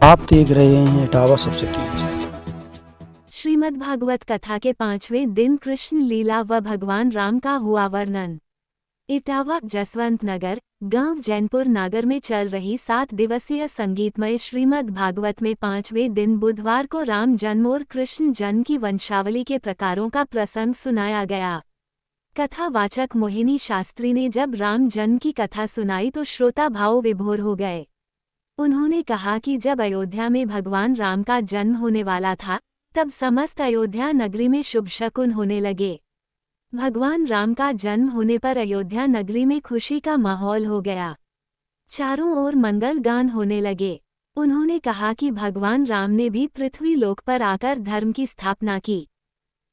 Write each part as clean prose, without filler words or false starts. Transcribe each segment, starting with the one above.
आप देख रहे हैं इटावा सबसे तेज। श्रीमद् भागवत कथा के 5वें दिन कृष्ण लीला व भगवान राम का हुआ वर्णन। इटावा जसवंत नगर गांव जैनपुर नागर में चल रही 7 दिवसीय संगीतमय श्रीमद् भागवत में 5वें दिन बुधवार को राम जन्म और कृष्ण जन्म की वंशावली के प्रकारों का प्रसंग सुनाया गया। कथावाचक मोहिनी शास्त्री ने जब राम जन्म की कथा सुनाई तो श्रोता भाव विभोर हो गए। उन्होंने कहा कि जब अयोध्या में भगवान राम का जन्म होने वाला था तब समस्त अयोध्या नगरी में शुभ शकुन होने लगे। भगवान राम का जन्म होने पर अयोध्या नगरी में खुशी का माहौल हो गया। चारों ओर मंगल गान होने लगे। उन्होंने कहा कि भगवान राम ने भी पृथ्वी लोक पर आकर धर्म की स्थापना की।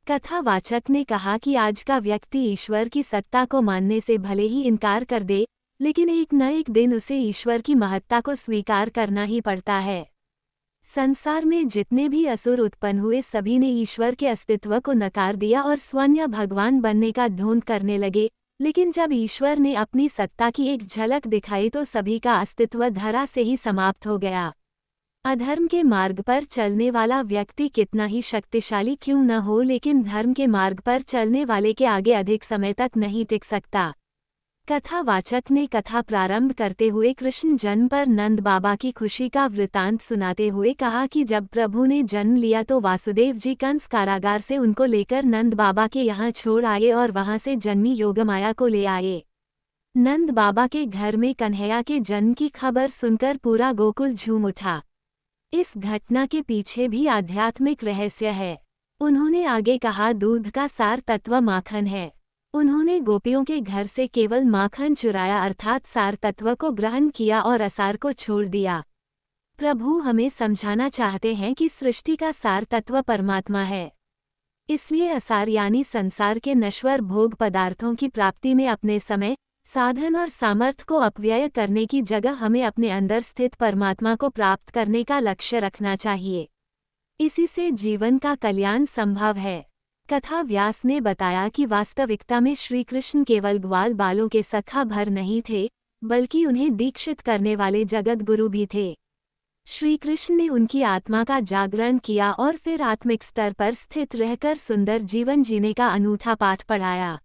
कथावाचक ने कहा कि आज का व्यक्ति ईश्वर की सत्ता को मानने से भले ही इनकार कर दे, लेकिन एक न एक दिन उसे ईश्वर की महत्ता को स्वीकार करना ही पड़ता है। संसार में जितने भी असुर उत्पन्न हुए सभी ने ईश्वर के अस्तित्व को नकार दिया और स्वयं भगवान बनने का ढोंग करने लगे, लेकिन जब ईश्वर ने अपनी सत्ता की एक झलक दिखाई तो सभी का अस्तित्व धरा से ही समाप्त हो गया। अधर्म के मार्ग पर चलने वाला व्यक्ति कितना ही शक्तिशाली क्यों न हो, लेकिन धर्म के मार्ग पर चलने वाले के आगे अधिक समय तक नहीं टिक सकता। कथावाचक ने कथा प्रारंभ करते हुए कृष्ण जन्म पर नंद बाबा की खुशी का वृतांत सुनाते हुए कहा कि जब प्रभु ने जन्म लिया तो वासुदेव जी कंस कारागार से उनको लेकर नंद बाबा के यहाँ छोड़ आए और वहां से जन्मी योगमाया को ले आए। नंद बाबा के घर में कन्हैया के जन्म की खबर सुनकर पूरा गोकुल झूम उठा। इस घटना के पीछे भी आध्यात्मिक रहस्य है। उन्होंने आगे कहा, दूध का सार तत्व माखन है। उन्होंने गोपियों के घर से केवल माखन चुराया अर्थात सार तत्व को ग्रहण किया और असार को छोड़ दिया। प्रभु हमें समझाना चाहते हैं कि सृष्टि का सार तत्व परमात्मा है। इसलिए असार यानी संसार के नश्वर भोग पदार्थों की प्राप्ति में अपने समय, साधन और सामर्थ्य को अपव्यय करने की जगह हमें अपने अंदर स्थित परमात्मा को प्राप्त करने का लक्ष्य रखना चाहिए। इसी से जीवन का कल्याण संभव है। कथा व्यास ने बताया कि वास्तविकता में श्री कृष्ण केवल ग्वाल बालों के सखा भर नहीं थे, बल्कि उन्हें दीक्षित करने वाले जगत गुरु भी थे। श्री कृष्ण ने उनकी आत्मा का जागरण किया और फिर आत्मिक स्तर पर स्थित रहकर सुंदर जीवन जीने का अनूठा पाठ पढ़ाया।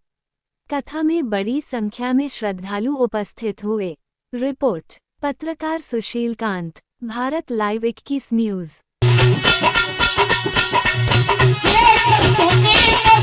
कथा में बड़ी संख्या में श्रद्धालु उपस्थित हुए। रिपोर्ट पत्रकार सुशील कांत, भारत लाइव 21 न्यूज। सोने का